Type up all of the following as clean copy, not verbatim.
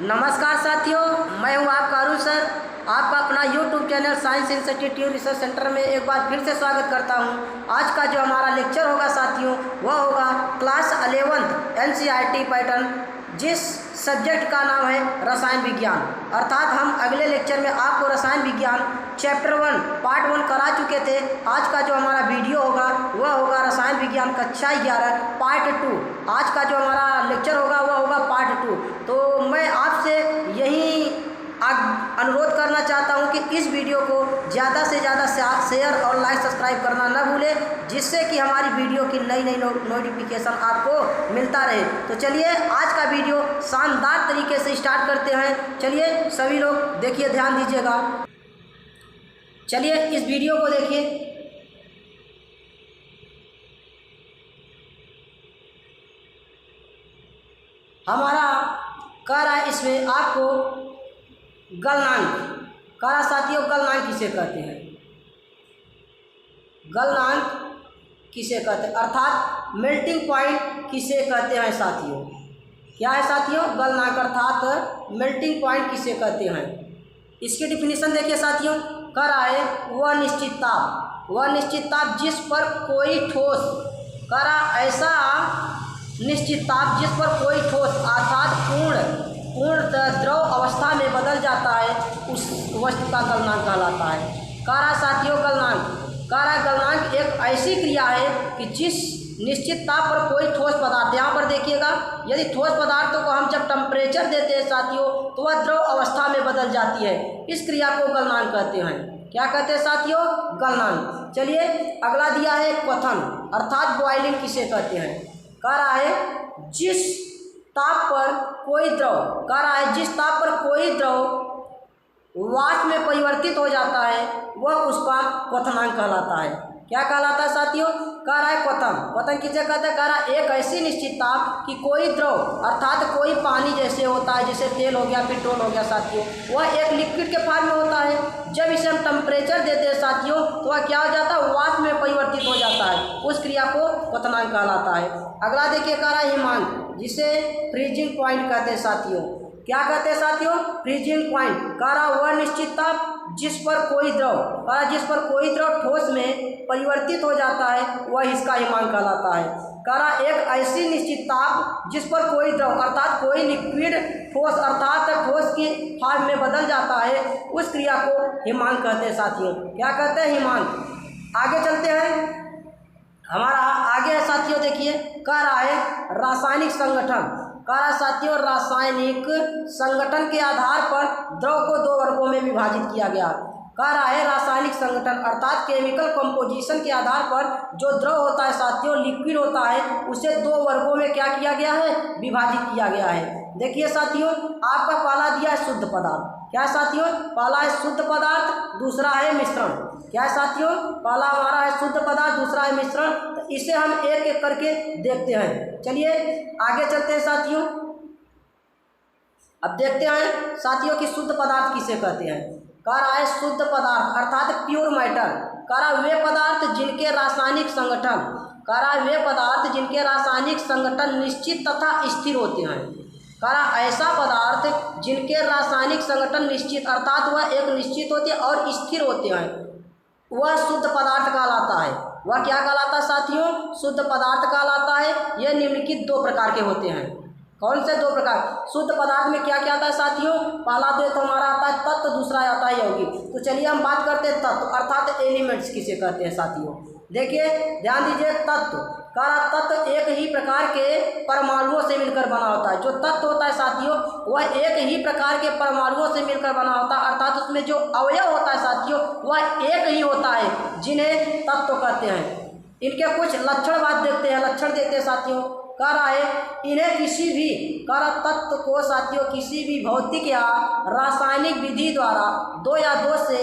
नमस्कार साथियों, मैं हूं आपका अरुण सर। आपका अपना YouTube channel science institute research centre में एक बार फिर से स्वागत करता हूं। आज का जो हमारा लेक्चर होगा साथियों, वह होगा क्लास 11 NCERT पैटर्न, जिस सब्जेक्ट का नाम है रसायन विज्ञान। अर्थात हम अगले लेक्चर में आपको रसायन विज्ञान चैप्टर 1 पार्ट 1 करा चुके थे। आज का जो हमारा वीडियो होगा वह होगा रसायन विज्ञान कक्षा 11 पार्ट 2। आज का जो हमारा लेक्चर होगा वह होगा पार्ट 2। तो मैं आपसे यही अनुरोध करना चाहता हूं कि इस वीडियो को ज़्यादा से ज़्यादा शेयर और लाइक सब्सक्राइब करना न भूलें, जिससे कि हमारी वीडियो की नई नई नोटिफिकेशन आपको मिलता रहे। तो चलिए आज का वीडियो शानदार तरीके से स्टार्ट करते हैं। चलिए सभी लोग देखिए, ध्यान दीजिएगा। चलिए इस वीडियो को देखिए। हमारा कह रहा है इसमें आपको गलनांक कह रहा साथियों, गलनांक किसे कहते हैं? गलनांक किसे कहते हैं, अर्थात मेल्टिंग पॉइंट किसे कहते हैं साथियों? क्या है साथियों? गलनांक अर्थात मेल्टिंग पॉइंट किसे कहते हैं? इसकी डिफिनीशन देखिए साथियों। कह रहा है वह निश्चित ताप जिस पर कोई ठोस, कह रहा ऐसा निश्चित ताप जिस पर कोई ठोस अर्थात पूर्ण द्रव अवस्था में बदल जाता है, उस वस्तु का गलनांक कहलाता है। कह रहा साथियों गलनांक एक ऐसी क्रिया है कि जिस निश्चित ताप पर कोई ठोस पदार्थ, यहाँ पर देखिएगा, यदि ठोस पदार्थों को हम जब टेम्परेचर देते हैं साथियों तो वह द्रव अवस्था में बदल जाती है। इस क्रिया को गलनांक कहते हैं। क्या कहते हैं साथियों? गलनांक। चलिए अगला दिया है क्वथन, अर्थात बॉइलिंग किसे कहते हैं? कह रहा है जिस ताप पर कोई द्रव, कह रहा है जिस ताप पर कोई द्रव वाष्प में परिवर्तित हो जाता है वह उसका क्वथनांक कहलाता है। क्या कहलाता है साथियों? कह रहा है क्वथन किसे कहते हैं? कह रहा है एक ऐसी निश्चित ताप कि कोई द्रव अर्थात कोई पानी जैसे होता है, जैसे तेल हो गया, पेट्रोल हो गया साथियों, वह एक लिक्विड के फॉर्म में होता है। जब इसे हम टेम्परेचर देते हैं साथियों तो वह क्या हो जाता है? वाष्प में परिवर्तित हो जाता है। उस क्रिया को क्वथनांक कहलाता है। अगला देखिए, कह रहा है हिमांक, जिसे फ्रीजिंग पॉइंट कहते हैं साथियों। क्या कहते हैं साथियों? Freezing point. कह रहा वह निश्चित ताप जिस पर कोई द्रव ठोस में परिवर्तित हो जाता है वह इसका हिमांक कहलाता है। कह रहा एक ऐसी निश्चित ताप जिस पर कोई द्रव अर्थात कोई लिक्विड ठोस अर्थात ठोस की फॉर्म में बदल जाता है, उस क्रिया को हिमांक कहते हैं साथियों। क्या कहते हैं? हिमांक। आगे चलते हैं, हमारा आगे है साथियों, देखिए कह रहा है रासायनिक संगठन। कह रहा साथियों रासायनिक संगठन के आधार पर द्रव को दो वर्गों में विभाजित किया गया। कह रहा है रासायनिक संगठन अर्थात केमिकल कंपोजिशन के आधार पर जो द्रव होता है साथियों, लिक्विड होता है, उसे दो वर्गों में क्या किया गया है? विभाजित किया गया है। देखिए साथियों, आपका पहला दिया है शुद्ध पदार्थ। क्या है साथियों? पहला है शुद्ध पदार्थ, दूसरा है मिश्रण। क्या है साथियों? पहला हमारा है शुद्ध पदार्थ, दूसरा है मिश्रण। तो इसे हम एक एक करके देखते हैं। चलिए आगे चलते हैं साथियों। अब देखते हैं साथियों कि शुद्ध पदार्थ किसे कहते हैं। कह रहा है शुद्ध पदार्थ अर्थात प्योर मैटर। कह रहा वे पदार्थ जिनके रासायनिक संगठन निश्चित तथा स्थिर होते हैं। कह रहा ऐसा पदार्थ जिनके रासायनिक संगठन निश्चित अर्थात वह एक निश्चित होते हैं और स्थिर होते हैं, वह शुद्ध पदार्थ कहलाता है। वह क्या कहलाता है साथियों? शुद्ध पदार्थ कहलाता है। यह निम्नलिखित दो प्रकार के होते हैं। कौन से दो प्रकार? शुद्ध पदार्थ में क्या क्या आता है साथियों? पहला तो हमारा आता है तत्व, दूसरा आता है यौगिक। तो चलिए हम बात करते हैं तत्व अर्थात एलिमेंट्स किसे कहते हैं साथियों। देखिए ध्यान दीजिए, तत्व। कह रहा तत्व एक ही प्रकार के परमाणुओं से मिलकर बना होता है। जो तत्व होता है साथियों वह एक ही प्रकार के परमाणुओं से मिलकर बना होता है, अर्थात उसमें जो अवयव होता है साथियों वह एक ही होता है, जिन्हें तत्व कहते हैं। इनके कुछ लक्षण बात देखते हैं, लक्षण देखते हैं साथियों। कह रहा है इन्हें किसी भी तत्व को साथियों किसी भी भौतिक या रासायनिक विधि द्वारा दो या दो से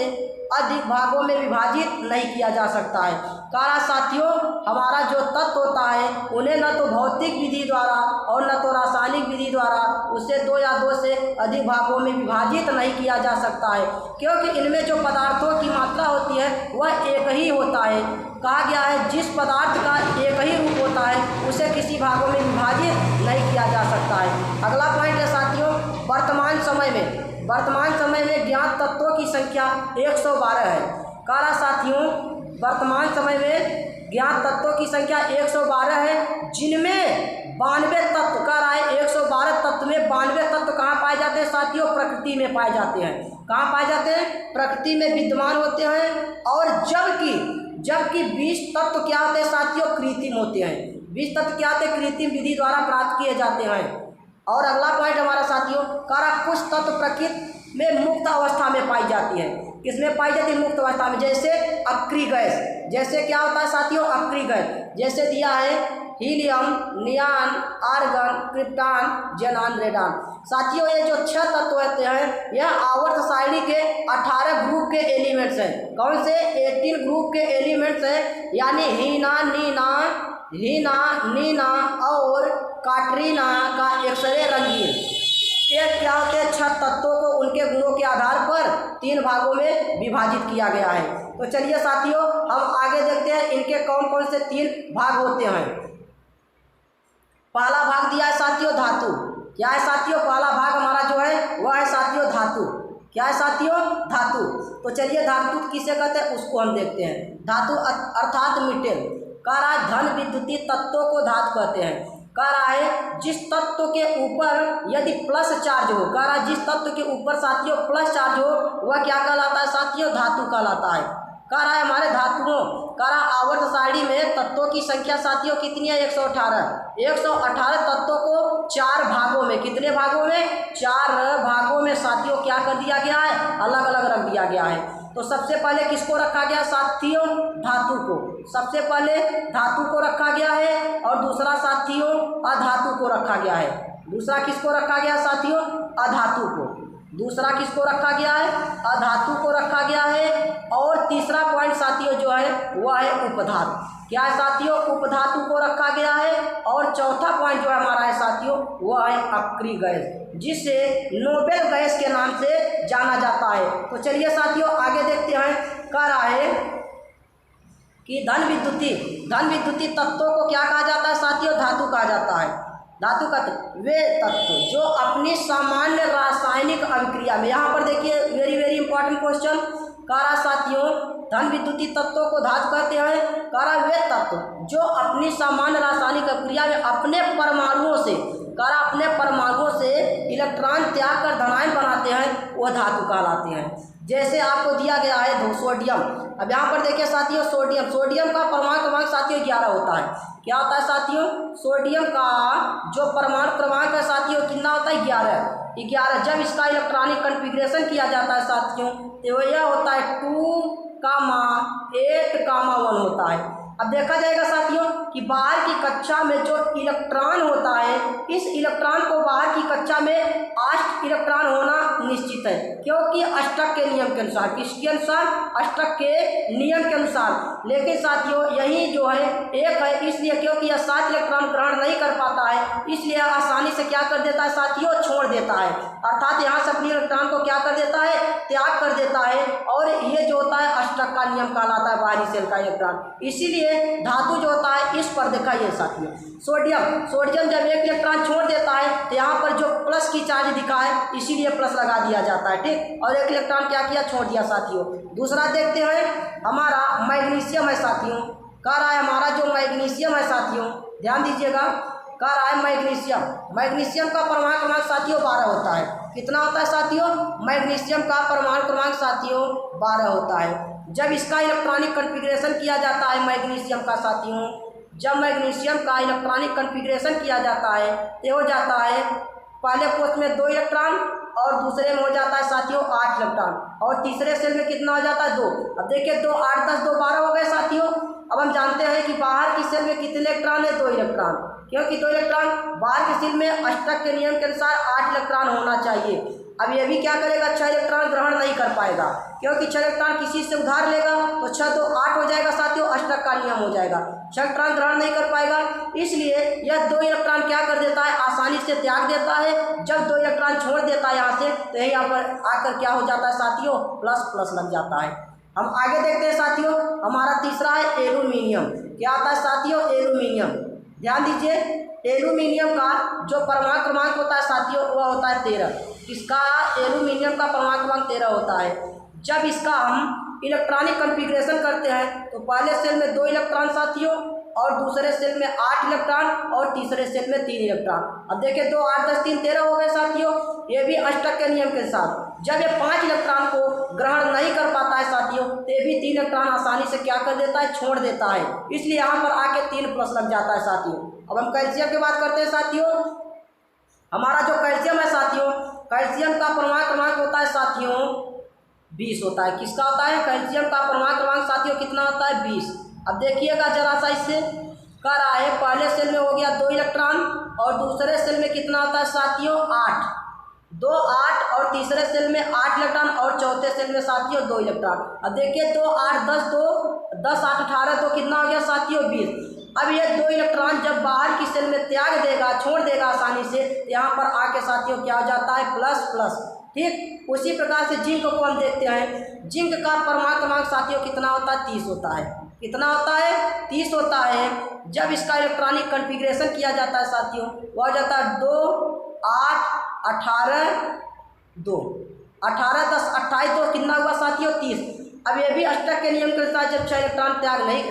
अधिक भागों में विभाजित नहीं किया जा सकता है। कह रहा साथियों हमारा जो तत्व होता है उन्हें न तो भौतिक विधि द्वारा और न तो रासायनिक विधि द्वारा उसे दो या दो से अधिक भागों में विभाजित नहीं किया जा सकता है, क्योंकि इनमें जो पदार्थों की मात्रा होती है वह एक ही होता है। कहा गया है जिस पदार्थ का एक ही रूप होता है उसे किसी भागों में विभाजित नहीं किया जा सकता है। अगला पॉइंट है साथियों, वर्तमान वर्तमान समय में ज्ञात तत्वों की संख्या 112 है। कह रहा साथियों वर्तमान समय में ज्ञात तत्वों की संख्या 112 है, जिनमें 92 तत्व, कह रहा है 112 तत्व में 92 तत्व कहाँ पाए जाते हैं साथियों? प्रकृति में पाए जाते हैं। कहाँ पाए जाते हैं? प्रकृति में विद्यमान होते हैं। और जबकि 20 तत्व क्या होते हैं साथियों? कृत्रिम होते हैं। 20 तत्व क्या होते हैं? कृत्रिम विधि द्वारा प्राप्त किए जाते हैं। और अगला पॉइंट हमारा साथियों, कह रहा कुछ तत्व प्रकृति में मुक्त अवस्था में पाई जाती है। किसमें पाई जाती है? मुक्त अवस्था में। जैसे अक्रिय गैस, जैसे क्या होता है साथियों? अक्रिय गैस, जैसे दिया है helium, neon, argon, krypton, xenon, radon. साथियों ये जो 6 तत्व होते हैं यह आवर्त सारणी के 18 ग्रुप के एलिमेंट्स हैं। कौन से? 18 ग्रुप के एलिमेंट्स हैं, यानी हीना, नीना और काटरीना का एक्सरे रंगीन। ये क्या होते हैं? 6 तत्वों को उनके गुणों के आधार पर 3 भागों में विभाजित किया गया है। तो चलिए साथियों हम आगे देखते हैं इनके कौन कौन से 3 भाग होते हैं। पहला भाग दिया है साथियों धातु। क्या है साथियों? पहला भाग हमारा जो है वह है साथियों धातु। क्या है साथियों? धातु। तो चलिए धातु किसे कहते हैं उसको हम देखते हैं। धातु अर्थात मेटल। कह रहा है धन विद्युतीय तत्वों को धातु कहते हैं। कह रहा है जिस तत्व के ऊपर यदि प्लस चार्ज हो, कह रहा है जिस तत्व के ऊपर साथियों प्लस चार्ज हो वह क्या कहलाता है साथियों? धातु कहलाता है। कह रहा है हमारे धातुओं, कह रहा आवर्त सारणी में तत्वों की संख्या साथियों कितनी है? 118। 118 तत्वों को 4 भागों में, कितने भागों में? 4 भागों में साथियों क्या कर दिया गया है? अलग अलग रख दिया गया है। तो सबसे पहले किसको रखा गया साथियों? धातु को। सबसे पहले धातु को रखा गया है और दूसरा साथियों अधातु को रखा गया है। दूसरा किसको रखा गया साथियों? अधातु को। दूसरा किसको रखा गया है? अधातु को रखा गया है। और तीसरा पॉइंट साथियों जो है वह है उपधातु। क्या है साथियों? उपधातु को रखा गया है। और चौथा पॉइंट जो हमारा है साथियों वह है अक्रिय गैस, जिसे नोबेल गैस के नाम से जाना जाता है। तो चलिए साथियों आगे देखते हैं। कह रहा है कि धन विद्युतीय तत्वों को क्या कहा जाता है साथियों? धातु कहा जाता है। धातु का वे तत्व जो अपनी सामान्य रासायनिक अभिक्रिया में, यहाँ पर देखिए वेरी इंपॉर्टेंट क्वेश्चन। कह रहा साथियों धन विद्युतीय तत्वों को धातु कहते हैं। कह रहा वे तत्व जो अपनी सामान्य रासायनिक अभिक्रिया में अपने परमाणुओं से इलेक्ट्रॉन त्याग कर धनायन बनाते हैं वह धातु कहलाते हैं। जैसे आपको दिया गया है सोडियम। अब यहाँ पर देखिए साथियों सोडियम का परमाणु क्रमांक साथियों 11 होता है। क्या होता है साथियों? सोडियम का जो परमाणु क्रमांक है साथियों कितना होता है? 11। जब इसका इलेक्ट्रॉनिक कॉन्फ़िगरेशन किया जाता है साथियों तो यह होता है 2,8,1 होता है। अब देखा जाएगा साथियों कि बाहर की कक्षा में जो इलेक्ट्रॉन होता है, इस इलेक्ट्रॉन को बाहर की कक्षा में 8 इलेक्ट्रॉन होना निश्चित है, क्योंकि अष्टक के नियम के अनुसार। किसके अनुसार? अष्टक के नियम के अनुसार। लेकिन साथियों यही जो है 1 है, इसलिए क्योंकि यह 7 इलेक्ट्रॉन ग्रहण नहीं कर पाता है, इसलिए आसानी से क्या कर देता है साथियों? छोड़ देता है। अर्थात यहाँ से अपनी इलेक्ट्रॉन को क्या कर देता है? त्याग कर देता है। और ये जो होता है अष्टक का नियम कहलाता है बाहरी सेल का इलेक्ट्रॉन। इसीलिए धातु जो होता है इस पर देखा ये साथियों सोडियम जब 1 इलेक्ट्रॉन छोड़ देता है तो यहाँ पर जो प्लस की चार्ज दिखा है इसीलिए प्लस लगा दिया जाता है। ठीक, और 1 इलेक्ट्रॉन क्या किया? छोड़ दिया साथियों। दूसरा देखते हैं हमारा मैग्नीशियम है साथियों। कह रहा है हमारा जो मैग्नीशियम है साथियों, ध्यान दीजिएगा, कह रहा है मैग्नीशियम का परमाणु क्रमांक साथियों 12 होता है। कितना होता है साथियों? मैग्नीशियम का परमाणु क्रमांक साथियों 12 होता है। जब इसका इलेक्ट्रॉनिक कॉन्फ़िगरेशन किया जाता है मैग्नीशियम का साथियों, जब मैग्नीशियम का इलेक्ट्रॉनिक कॉन्फ़िगरेशन किया जाता है तो हो जाता है पहले कोष में 2 इलेक्ट्रॉन और दूसरे में हो जाता है साथियों 8 इलेक्ट्रॉन, और तीसरे सेल में कितना हो जाता है? 2। अब देखिए 2, 8, 10, 2, 12 हो गए साथियों। अब हम जानते हैं कि बाहर की सेल में कितने इलेक्ट्रॉन है? 2 इलेक्ट्रॉन, क्योंकि 2 इलेक्ट्रॉन बाहर की सेल में अष्टक के नियम के अनुसार 8 इलेक्ट्रॉन होना चाहिए। अब ये भी क्या करेगा? 6 इलेक्ट्रॉन ग्रहण नहीं कर पाएगा, क्योंकि 6 इलेक्ट्रॉन किसी से उधार लेगा तो 6 2 8 हो जाएगा साथियों, अष्टक का नियम हो जाएगा। 6 इलेक्ट्रॉन ग्रहण नहीं कर पाएगा, इसलिए यह 2 इलेक्ट्रॉन क्या कर देता है? आसानी से त्याग देता है। जब 2 इलेक्ट्रॉन छोड़ देता है यहाँ से तो यहाँ पर आकर क्या हो जाता है साथियों? प्लस लग जाता है। हम आगे देखते हैं साथियों, हमारा तीसरा है एल्यूमिनियम। क्या आता है साथियों? एल्यूमिनियम। ध्यान दीजिए एल्यूमिनियम का जो परमाणु क्रमांक होता है साथियों वह होता है 13। इसका एल्यूमिनियम का परमाणु क्रमांक 13 होता है। जब इसका हम इलेक्ट्रॉनिक कॉन्फ़िगरेशन करते हैं तो पहले सेल में 2 इलेक्ट्रॉन साथियों और दूसरे सेल में 8 इलेक्ट्रॉन और तीसरे सेल में 3 इलेक्ट्रॉन। अब देखिए 2 8 10 3 13 हो गए साथियों। ये भी अष्टक के नियम के साथ जब ये 5 इलेक्ट्रॉन को ग्रहण नहीं कर पाता है साथियों तो ये भी 3 इलेक्ट्रॉन आसानी से क्या कर देता है, छोड़ देता है। इसलिए यहाँ पर आके 3 प्लस लग जाता है साथियों। अब हम कैल्शियम की बात करते हैं साथियों। हमारा जो कैल्शियम है साथियों, कैल्शियम का परमाणु क्रमांक होता है साथियों 20 होता है। किसका होता है? कैल्शियम का परमाणु क्रमांक साथियों कितना होता है? 20। अब देखिएगा जरा सा इससे कर रहा है, पहले सेल में हो गया 2 इलेक्ट्रॉन और दूसरे सेल में कितना होता है साथियों 8, 2 8 और तीसरे सेल में 8 इलेक्ट्रॉन और चौथे सेल में साथियों 2 इलेक्ट्रॉन। अब देखिए 2 8 10 2 10 8 18 तो कितना हो गया साथियों 20। अब ये 2 इलेक्ट्रॉन जब बाहर की सेल में त्याग देगा, छोड़ देगा आसानी से, यहाँ पर आके साथियों क्या हो जाता है? Plus plus. ठीक उसी प्रकार से जिंक को हम देखते हैं। जिंक का परमाणु क्रमांक साथियों कितना होता है? 30 होता है। कितना होता है? 30 होता है। जब इसका इलेक्ट्रॉनिक कॉन्फ़िगरेशन किया जाता है साथियों वह हो जाता है 2 8 18 2 18 10 28 तो कितना हुआ साथियों 30। अब ये भी अष्टक के नियम के अनुसार जब 6 इलेक्ट्रॉन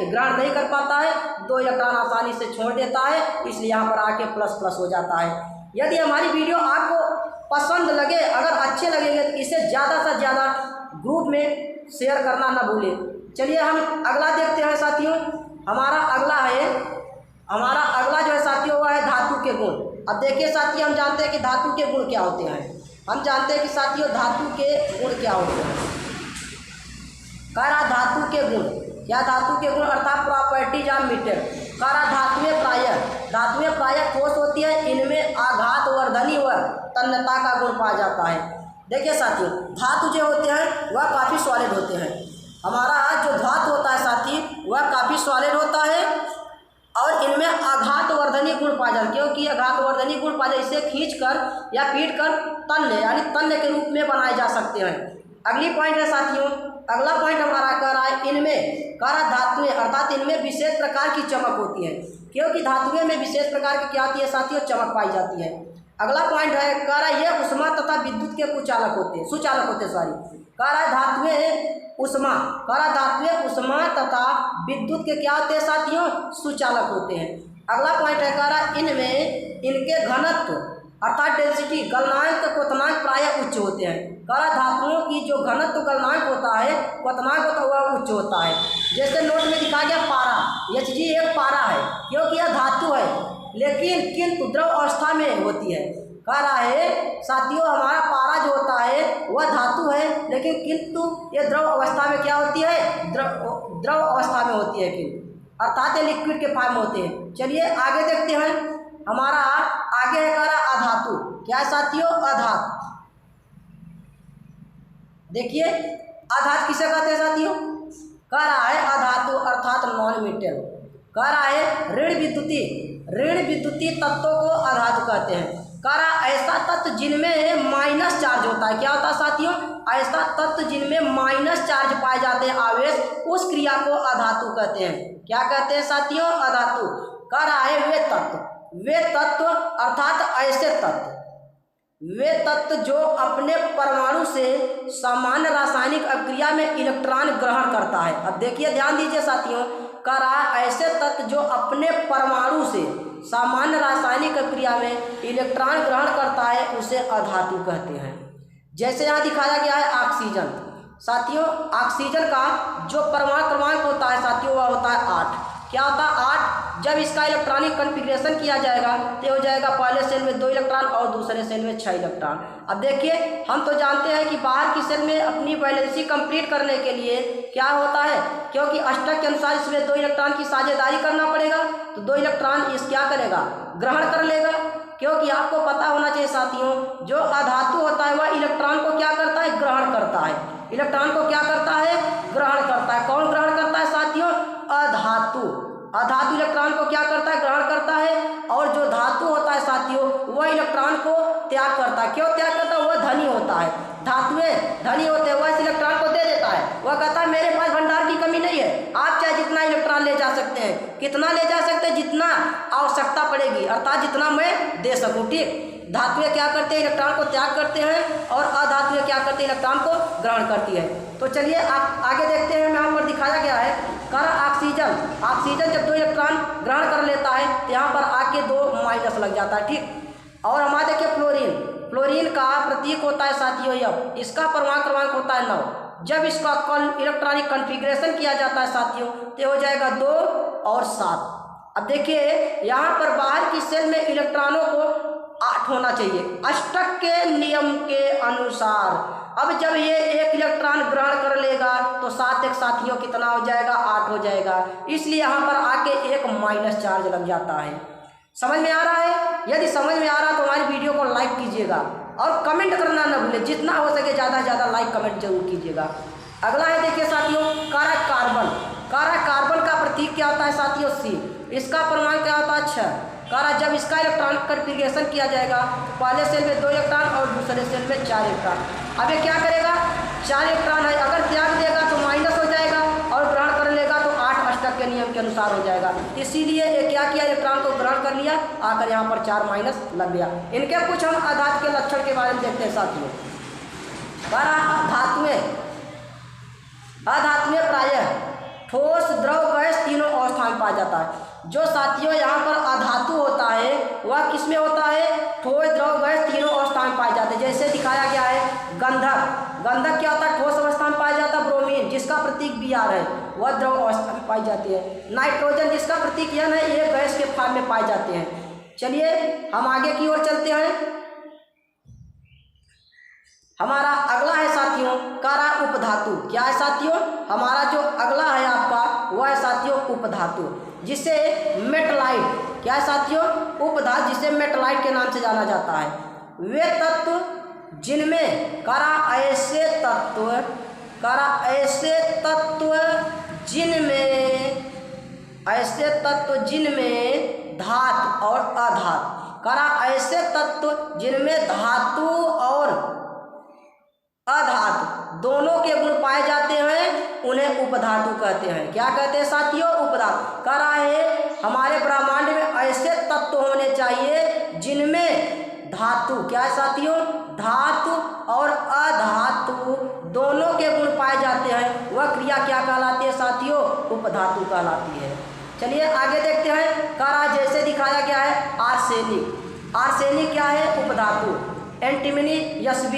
ग्रहण नहीं कर पाता है 2 इलेक्ट्रॉन आसानी से छोड़ देता है, इसलिए यहाँ पर आके प्लस प्लस हो जाता है। यदि हमारी वीडियो आपको पसंद लगे, अगर अच्छे लगेंगे तो इसे ज़्यादा से ज़्यादा ग्रुप में शेयर करना ना भूलें। चलिए हम अगला देखते हैं साथियों। हमारा अगला जो है साथियों वह है धातु के गुण। अब देखिए साथियों, हम जानते हैं कि धातु के गुण क्या होते हैं। हम जानते हैं कि साथियों धातु के गुण क्या होते हैं। कह रहा धातु के गुण, क्या धातु के गुण अर्थात प्रॉपर्टीज ऑफ मेटल। कह रहा धातुएं प्रायः ठोस होती है, इनमें आघात वर्धनी व तन्यता का गुण पाया जाता है। देखिए साथियों, धातु जो होते हैं वह काफ़ी सॉलिड होते हैं। हमारा जो धातु होता है साथी वह काफ़ी सॉलिड होता है और इनमें आघात वर्धनी गुण पाया जाता है, क्योंकि आघात वर्धनी गुण पाया जाए इसे खींचकर या पीटकर तन्य यानी तन्य के रूप में बनाए जा सकते हैं। अगली पॉइंट है साथियों, अगला पॉइंट हमारा कह रहा है इनमें कह रहा धातुएं अर्थात इनमें विशेष प्रकार की चमक होती है, क्योंकि धातुएं में विशेष प्रकार की क्या होती है साथियों? चमक पाई जाती है। अगला पॉइंट है कह रहा है ये उष्मा तथा विद्युत के सुचालक होते हैं कह रहा है धातुएं उष्मा तथा विद्युत के क्या होते हैं साथियों? सुचालक होते हैं। अगला पॉइंट है कह रहा है इनमें इनके घनत्व अर्थात डेंसिटी गलनांक क्वथनांक प्रायः उच्च होते हैं। कह रहा धातुओं की जो घनत्व गलनांक होता है क्वथनांक होता है वह उच्च होता है। जैसे नोट में दिखा गया पारा, Hg एक पारा है क्योंकि यह धातु है लेकिन किंतु द्रव अवस्था में होती है। कह रहा है साथियों हमारा पारा जो होता है वह धातु है लेकिन किंतु ये द्रव अवस्था में क्या होती है? द्रव अवस्था में होती है, किंतु अर्थात ये लिक्विड के फॉर्म में होते हैं। चलिए आगे देखते हैं। हमारा आगे है कह रहा अधातु। क्या है साथियों? अधातु। देखिए अधातु किसे कहते हैं साथियों? कह रहा है अधातु अर्थात नॉन मेटल। कह रहा है ऋण विद्युतीय तत्वों को अधातु कहते हैं। कह रहा ऐसा तत्व जिनमें माइनस चार्ज होता है। क्या होता है साथियों? ऐसा तत्व जिनमें माइनस चार्ज पाए जाते हैं आवेश, उस क्रिया को अधातु कहते हैं। क्या कहते हैं साथियों? अधातु। कह रहा है वे तत्व अर्थात ऐसे तत्व जो अपने परमाणु से सामान्य रासायनिक अभिक्रिया में इलेक्ट्रॉन ग्रहण करता है। अब देखिए ध्यान दीजिए साथियों, कह रहा है ऐसे तत्व जो अपने परमाणु से सामान्य रासायनिक अभिक्रिया में इलेक्ट्रॉन ग्रहण करता है उसे अधातु कहते हैं। जैसे यहाँ दिखाया गया है ऑक्सीजन। साथियों ऑक्सीजन का जो परमाणु क्रमांक होता है साथियों वह होता है 8। क्या होता है? 8। जब इसका इलेक्ट्रॉनिक कॉन्फ़िगरेशन किया जाएगा तो हो जाएगा पहले सेल में 2 इलेक्ट्रॉन और दूसरे सेल में 6 इलेक्ट्रॉन। अब देखिए हम तो जानते हैं कि बाहर की सेल में अपनी वैलेंसी कंप्लीट करने के लिए क्या होता है, क्योंकि अष्टक के अनुसार इसमें 2 इलेक्ट्रॉन की साझेदारी करना पड़ेगा, तो 2 इलेक्ट्रॉन इस क्या करेगा? ग्रहण कर लेगा। क्योंकि आपको पता होना चाहिए साथियों जो अधातु होता है वह इलेक्ट्रॉन को क्या करता है? ग्रहण करता है। इलेक्ट्रॉन को क्या करता है? ग्रहण करता है। कौन ग्रहण करता है साथियों? अधातु इलेक्ट्रॉन को क्या करता है? ग्रहण करता है। और जो धातु होता है साथियों वह इलेक्ट्रॉन को त्याग करता है। क्यों त्याग करता है? वह धनी होता है, धातुएं धनी होते हैं, वह इस इलेक्ट्रॉन को दे देता है। वह कहता है मेरे पास भंडार की कमी नहीं है, आप चाहे जितना इलेक्ट्रॉन ले जा सकते हैं। कितना ले जा सकते हैं? जितना आवश्यकता पड़ेगी, अर्थात जितना मैं दे सकूँ। ठीक, धातुएं क्या करते हैं? इलेक्ट्रॉन को त्याग करते हैं, और अधातुएं क्या करती है? इलेक्ट्रॉन को ग्रहण करती है। तो चलिए आगे देखते हैं। यहाँ पर दिखाया गया है ऑक्सीजन जब 2 इलेक्ट्रॉन ग्रहण कर लेता है तो यहाँ पर आके 2 माइनस लग जाता है। ठीक, और हमारे देखिए फ्लोरीन का प्रतीक होता है साथियों F, इसका परमाणु क्रमांक होता है 9। जब इसका इलेक्ट्रॉनिक कॉन्फ़िगरेशन किया जाता है साथियों तो हो जाएगा 2 और 7। अब देखिए यहाँ पर बाहर की सेल में इलेक्ट्रॉनों को 8 होना चाहिए अष्टक के नियम के अनुसार। अब जब ये 1 इलेक्ट्रॉन ग्रहण कर लेगा तो 7 एक साथियों कितना हो जाएगा? 8 हो जाएगा। इसलिए यहाँ पर आके एक माइनस चार्ज लग जाता है। समझ में आ रहा है? यदि समझ में आ रहा है तो हमारी वीडियो को लाइक कीजिएगा और कमेंट करना न भूलें। जितना हो सके ज़्यादा से ज़्यादा लाइक कमेंट जरूर कीजिएगा। अगला है देखिए साथियों कारा कार्बन का प्रतीक क्या होता है साथियों? C। इसका परमाणु क्या होता है? 6। कारा जब इसका इलेक्ट्रॉन कॉन्फ़िगरेशन किया जाएगा पहले सेल में 2 इलेक्ट्रॉन और दूसरे सेल में 4 इलेक्ट्रॉन। अब ये क्या करेगा? 4 इलेक्ट्रॉन है, अगर त्याग देगा तो माइनस हो जाएगा और ग्रहण कर लेगा तो 8 अष्टक के नियम के अनुसार हो जाएगा। इसीलिए ये क्या किया? इलेक्ट्रॉन को ग्रहण कर लिया, आकर यहाँ पर 4 माइनस लग गया। इनके कुछ हम अधातु के लक्षण के बारे में देखते हैं साथियों। अधातुएं प्रायः ठोस, द्रव, गैस तीनों अवस्था में पाया जाता है। जो साथियों यहाँ पर अधातु होता है वह किस में होता है? ठोस, द्रव, गैस तीनों अवस्था में पाए जाते हैं। जैसे दिखाया गया है गंधक क्या होता है? ठोस अवस्था में पाया जाता है। ब्रोमीन जिसका प्रतीक Br है वह द्रव अवस्था में पाई जाती है। नाइट्रोजन जिसका प्रतीक N है ये गैस के फॉर्म में पाए जाते हैं। चलिए हम आगे की ओर चलते हैं। हमारा अगला है साथियों कारा उपधातु। क्या है साथियों? हमारा जो अगला है आपका वह है साथियों उपधातु, जिसे मेटलाइट। क्या है साथियों? उपधातु जिसे मेटलाइट के नाम से जाना जाता है। वे तत्व जिनमें जिनमें धात और अधात। ऐसे तत्व जिनमें धातु और अधातु दोनों के गुण पाए जाते हैं उन्हें उपधातु कहते हैं। क्या कहते हैं साथियों? उपधातु। कह रहा है हमारे ब्रह्मांड में ऐसे तत्व होने चाहिए जिनमें धातु, क्या है साथियों? धातु और अधातु दोनों के गुण पाए जाते हैं। वह क्रिया क्या कहलाती है साथियों? उपधातु कहलाती है। चलिए आगे देखते हैं। कह जैसे दिखाया गया है आर्सेनिक क्या है? उपधातु। Antimony Sb,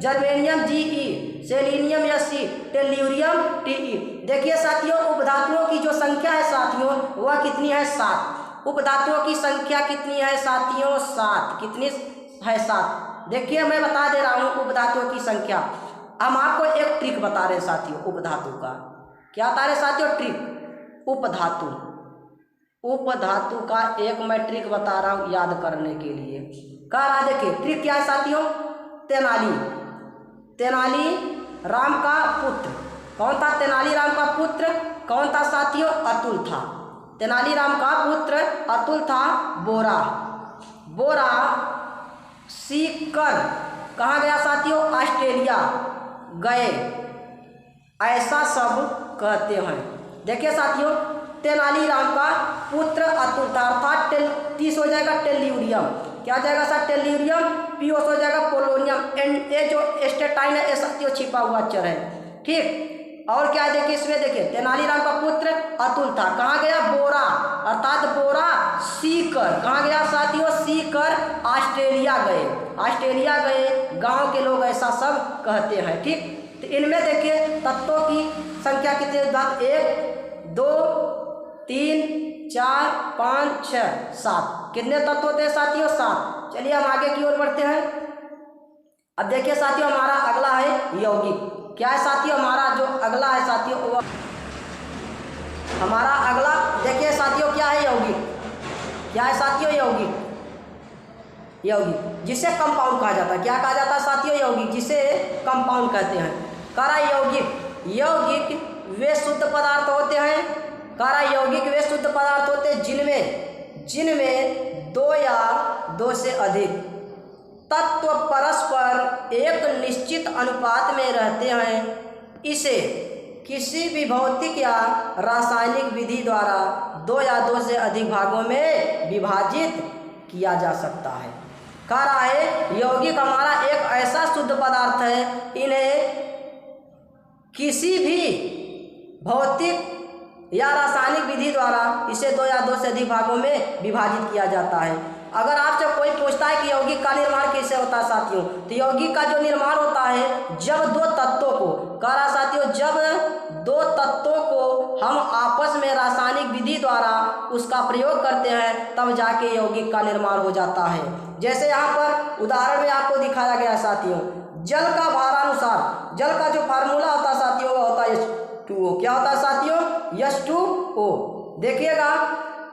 germanium Ge, selenium Sc, tellurium Te। देखिए साथियों उपधातुओं की जो संख्या है साथियों वह कितनी है? 7। उपधातुओं की संख्या कितनी है साथियों? 7। कितनी है? 7। देखिए मैं बता दे रहा हूँ उपधातुओं की संख्या। हम आपको एक ट्रिक बता रहे हैं साथियों उपधातु का। क्या बता रहे साथियों? ट्रिक। उपधातु का एक मैं ट्रिक बता रहा हूँ याद करने के लिए। कह रहा देखिए ट्रिक क्या है साथियों? तेनाली राम का पुत्र कौन था? तेनालीराम का पुत्र कौन था साथियों? अतुल था। तेनालीराम का पुत्र अतुल था। बोरा सीकर कहाँ गया साथियों? ऑस्ट्रेलिया गए, ऐसा सब कहते हैं। देखिए साथियों तेनालीराम का पुत्र अतुल था, अर्थात 30 हो जाएगा टेल्यूरियम। क्या हो जाएगा सर? टेल्यूरियम। पीओस हो जाएगा पोलोनियम। एंड ये जो एस्टेटाइन है ये साथियों छिपा हुआ अक्षर है। ठीक, और क्या है देखिए इसमें देखिए तेनालीराम का पुत्र अतुल था। कहाँ गया? बोरा, अर्थात बोरा सीकर कहाँ गया साथियों? सीकर ऑस्ट्रेलिया गए। गांव के लोग ऐसा सब कहते हैं। ठीक, तो इनमें देखिए तत्वों की संख्या कितने? 1 2 3 4 5 6 7। कितने तत्व होते हैं साथियों? 7। चलिए हम आगे की ओर बढ़ते हैं। अब देखिए साथियों हमारा अगला है यौगिक। क्या है साथियों? हमारा जो अगला है साथियों वो हमारा अगला देखिए साथियों क्या है? यौगिक। क्या है साथियों? यौगिक जिसे कंपाउंड कहा जाता है। क्या कहा जाता है साथियों? यौगिक जिसे कंपाउंड कहते हैं। करा यौगिक वे शुद्ध पदार्थ होते हैं। करा यौगिक वे शुद्ध पदार्थ होते हैं जिनमें 2 या 2 से अधिक तत्व परस्पर एक निश्चित अनुपात में रहते हैं, इसे किसी भी भौतिक या रासायनिक विधि द्वारा 2 या 2 से अधिक भागों में विभाजित किया जा सकता है। कह रहा है यौगिक हमारा एक ऐसा शुद्ध पदार्थ है, इन्हें किसी भी भौतिक या रासायनिक विधि द्वारा इसे 2 या 2 से अधिक भागों में विभाजित किया जाता है। अगर आपसे कोई पूछता है कि यौगिक का निर्माण कैसे होता है साथियों, तो यौगिक का जो निर्माण होता है जब 2 तत्वों को, कह रहा साथियों, जब 2 तत्वों को हम आपस में रासायनिक विधि द्वारा उसका प्रयोग करते हैं तब जाके यौगिक का निर्माण हो जाता है। जैसे यहाँ पर उदाहरण में आपको दिखाया गया है साथियों, जल का भारानुसार, जल का जो फार्मूला होता है साथियों वो होता है H2O। क्या होता है साथियों? H2O। देखिएगा,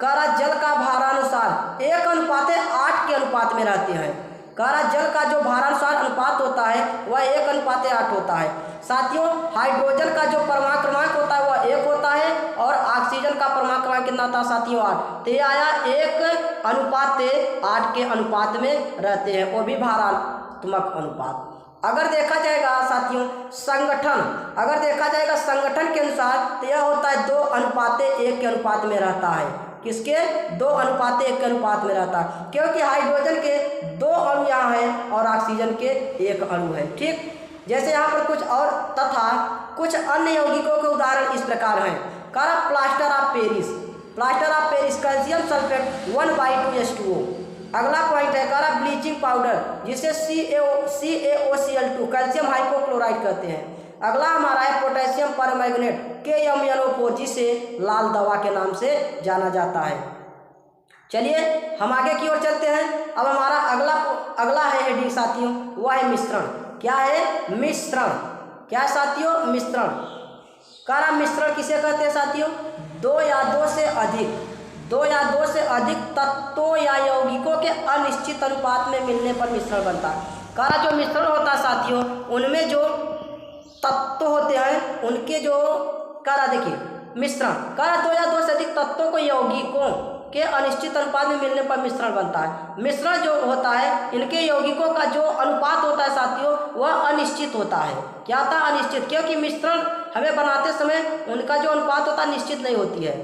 कह रहा जल का भारानुसार 1:8 के अनुपात में रहते हैं। कह रहा जल का जो भारानुसार अनुपात होता है वह 1:8 होता है। साथियों हाइड्रोजन का जो परमाणु क्रमांक होता है वह 1 होता है और ऑक्सीजन का परमाणु क्रमांक कितना होता है साथियों? 8। तो ये आया 1:8 के अनुपात में रहते हैं, वो भी भारात्मक अनुपात। अगर देखा जाएगा साथियों संगठन, अगर देखा जाएगा संगठन के अनुसार तो यह होता है 2:1 के अनुपात में रहता है। किसके? 2:1 के अनुपात में रहता है, क्योंकि हाइड्रोजन के 2 अणु यहाँ है और ऑक्सीजन के 1 अणु है। ठीक, जैसे यहाँ पर कुछ और तथा कुछ अन्य यौगिकों के उदाहरण इस प्रकार हैं। कह रहा plaster of Paris, plaster of Paris calcium sulphate 1/2 H2O। अगला पॉइंट है कह रहा ब्लीचिंग पाउडर जिसे CaOCl2 कैल्शियम हाइपोक्लोराइड कहते हैं। अगला हमारा है पोटेशियम परमैंगनेट KMnO4 जिसे लाल दवा के नाम से जाना जाता है। चलिए हम आगे की ओर चलते हैं। अब हमारा अगला है हेडिंग साथियों, वह है मिश्रण। क्या है? मिश्रण। क्या है साथियों? मिश्रण। कह रहा मिश्रण किसे कहते हैं साथियों? 2 या 2 से अधिक तत्वों या यौगिकों के अनिश्चित अनुपात में मिलने पर मिश्रण बनता है। कह रहा जो मिश्रण होता है साथियों उनमें जो तत्व होते हैं उनके जो, कह रहा देखिए मिश्रण, कह रहा 2 या 2 से अधिक तत्वों को यौगिकों के अनिश्चित अनुपात में मिलने पर मिश्रण बनता है। मिश्रण जो होता है इनके यौगिकों का जो अनुपात होता है साथियों वह अनिश्चित होता है। क्या होता है? अनिश्चित, क्योंकि मिश्रण हमें बनाते समय उनका जो अनुपात होता है निश्चित नहीं होती है।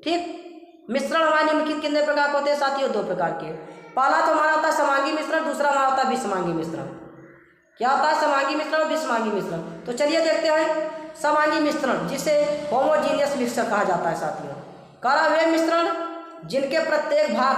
ठीक, मिश्रण हमारे निम्नलिखित कितने प्रकार के होते हैं साथियों? 2 प्रकार के। पहला तो हमारा होता है समांगी मिश्रण, दूसरा हमारा होता है विषमांगी मिश्रण। क्या होता है? समांगी मिश्रण और विषमांगी मिश्रण। तो चलिए देखते हैं समांगी मिश्रण जिसे होमोजीनियस मिक्सचर कहा जाता है साथियों। कह रहा वे मिश्रण जिनके प्रत्येक भाग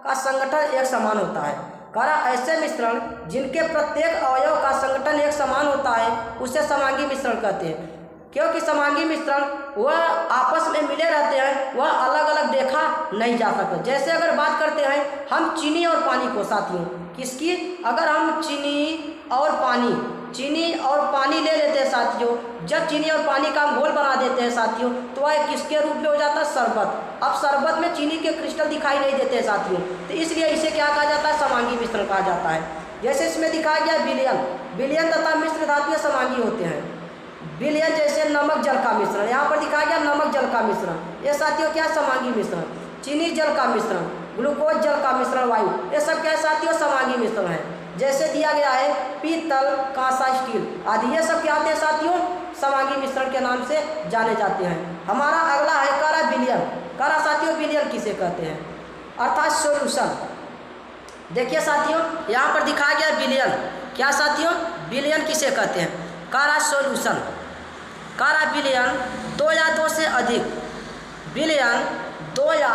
का संगठन एक समान होता है। कह रहा ऐसे मिश्रण जिनके प्रत्येक अवयव का संगठन एक समान होता है उसे समांगी मिश्रण कहते हैं, क्योंकि समांगी मिश्रण वह आपस में मिले रहते हैं, वह अलग अलग देखा नहीं जा सकता। जैसे अगर बात करते हैं हम चीनी और पानी को साथियों, किसकी? अगर हम चीनी और पानी ले लेते हैं साथियों, जब चीनी और पानी का हम घोल बना देते हैं साथियों तो वह किसके रूप में हो जाता है? शरबत। अब शरबत में चीनी के क्रिस्टल दिखाई नहीं देते हैं साथियों, तो इसलिए इसे क्या कहा जाता है? समांगी मिश्रण कहा जाता है। जैसे इसमें दिखाया गया विलयन तथा मिश्र धातुएं समांगी होते हैं। विलयन जैसे नमक जल का मिश्रण, यहाँ पर दिखाया गया नमक जल का मिश्रण, ये साथियों क्या? समांगी मिश्रण। चीनी जल का मिश्रण, ग्लूकोज जल का मिश्रण वायु, ये सब क्या साथियों? समांगी मिश्रण है। जैसे दिया गया है पीतल, कांसा, स्टील आदि, ये सब क्या होते हैं साथियों? समांगी मिश्रण के नाम से जाने जाते हैं। हमारा अगला है कह रहा विलयन। कह रहा साथियों विलयन किसे कहते हैं? अर्थात सॉल्यूशन। देखिए साथियों यहाँ पर दिखाया गया विलयन। क्या साथियों? विलयन किसे कहते हैं? कह रहा सॉल्यूशन। कह रहा विलयन 2 या 2 से अधिक, विलयन 2 या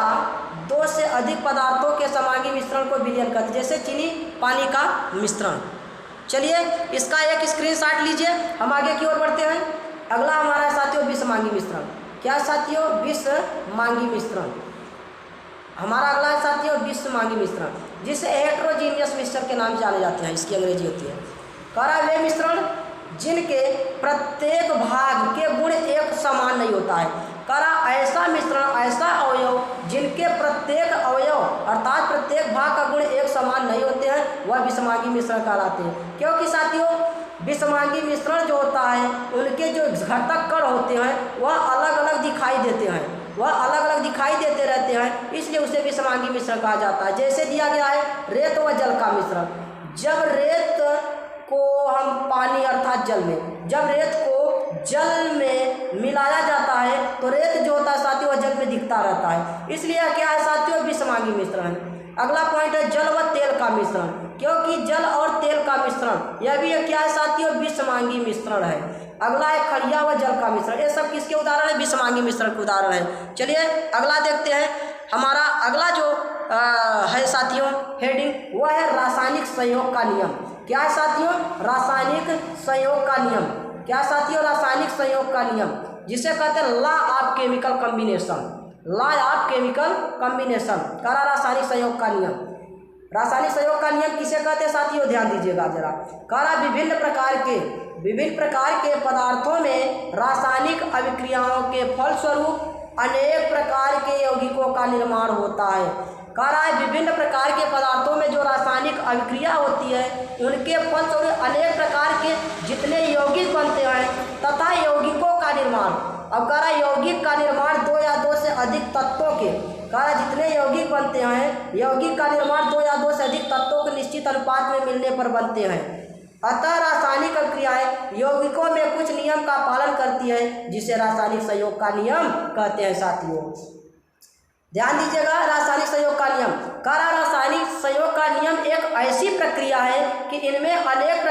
2 से अधिक पदार्थों के समांगी मिश्रण को विलयन कहते हैं, जैसे चीनी पानी का मिश्रण। चलिए इसका एक स्क्रीनशॉट लीजिए, हम आगे की ओर बढ़ते हैं। अगला हमारा साथियों विषमांगी मिश्रण। क्या साथियों? विषमांगी मिश्रण। हमारा अगला है साथियों विषमांगी मिश्रण, जिसे हेट्रोजीनियस मिक्सचर के नाम से जाने जाते हैं, इसकी अंग्रेजी होती है। कह रहा वे मिश्रण जिनके प्रत्येक भाग के गुण एक समान नहीं होता है। कह रहा ऐसा मिश्रण, ऐसा अवयव जिनके प्रत्येक अवयव अर्थात प्रत्येक भाग का गुण एक समान नहीं होते हैं वह विषमांगी मिश्रण कहलाते हैं। क्योंकि साथियों विषमांगी मिश्रण जो होता है उनके जो घटक कण होते हैं वह अलग अलग दिखाई देते हैं, वह अलग अलग दिखाई देते रहते हैं, इसलिए उसे विषमांगी मिश्रण कहा जाता है। जैसे दिया गया है रेत व जल का मिश्रण। जब रेत को हम पानी अर्थात जल में, जब रेत को जल में मिलाया जाता है तो रेत जो होता है साथियों वह जल में दिखता रहता है, इसलिए क्या है साथियों, विषमांगी मिश्रण है। अगला पॉइंट है जल व तेल का मिश्रण, क्योंकि जल और तेल का मिश्रण यह भी क्या है साथियों, विषमांगी मिश्रण है। अगला है खड़िया व जल का मिश्रण, ये सब किसके उदाहरण है, विषमांगी मिश्रण के उदाहरण है। चलिए अगला देखते हैं, हमारा अगला जो है साथियों हेडिंग वह है रासायनिक संयोग का नियम। क्या है साथियों, रासायनिक संयोग का नियम। क्या साथियों, रासायनिक संयोग का नियम, जिसे कहते हैं law of chemical combination, law of chemical combination, करा रासायनिक संयोग का नियम। रासायनिक संयोग का नियम किसे कहते हैं साथियों, ध्यान दीजिएगा जरा। करा विभिन्न प्रकार के पदार्थों में रासायनिक अभिक्रियाओं के फलस्वरूप अनेक प्रकार के यौगिकों का निर्माण होता है। कह रहा है विभिन्न प्रकार के पदार्थों में जो रासायनिक अभिक्रिया होती है उनके फलस्वरूप अनेक प्रकार के जितने यौगिक बनते हैं तथा यौगिकों का निर्माण। अब कह रहा है यौगिक का निर्माण 2 या 2 से अधिक तत्वों के, कह रहा है जितने यौगिक बनते हैं यौगिक का निर्माण 2 या 2 से अधिक तत्वों के निश्चित अनुपात में मिलने पर बनते हैं। अतः रासायनिक अभिक्रियाएं यौगिकों में कुछ नियम का पालन करती है जिसे रासायनिक संयोग का नियम कहते हैं साथियों। ध्यान दीजिएगा, रासायनिक संयोग का नियम। कहा रासायनिक संयोग का नियम एक ऐसी प्रक्रिया है कि इनमें अनेक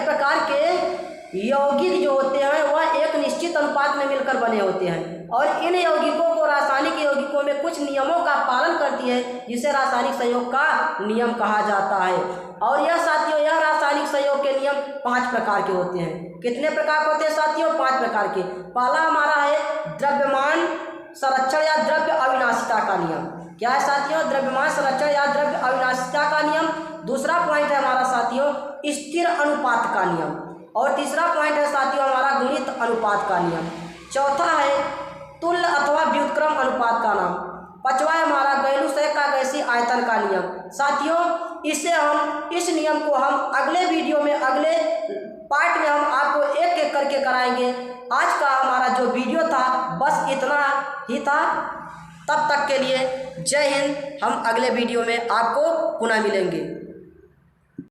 प्रकार के यौगिक जो होते हैं वह एक निश्चित अनुपात में मिलकर बने होते हैं और इन यौगिकों को रासायनिक यौगिकों में कुछ नियमों का पालन करती है जिसे रासायनिक संयोग का नियम कहा जाता है। और यह साथियों यह रासायनिक संयोग के नियम 5 प्रकार के होते हैं। कितने प्रकार के होते हैं साथियों, 5 प्रकार के। पहला हमारा है द्रव्यमान संरक्षण या द्रव्य अविनाशिता का नियम। क्या है साथियों, द्रव्यमान संरक्षण या द्रव्य अविनाशिता का नियम। दूसरा पॉइंट है हमारा साथियों स्थिर अनुपात का नियम और तीसरा पॉइंट है साथियों हमारा गुणित अनुपात का नियम। चौथा है तुल्य अथवा व्युत्क्रम अनुपात का नाम। पांचवा है हमारा गैलूसैक का गैसीय आयतन का नियम। साथियों इस नियम को हम अगले वीडियो में अगले पार्ट में हम आपको एक एक करके कराएंगे। आज का हमारा जो वीडियो था बस इतना ही था। तब तक के लिए जय हिंद। हम अगले वीडियो में आपको पुनः मिलेंगे।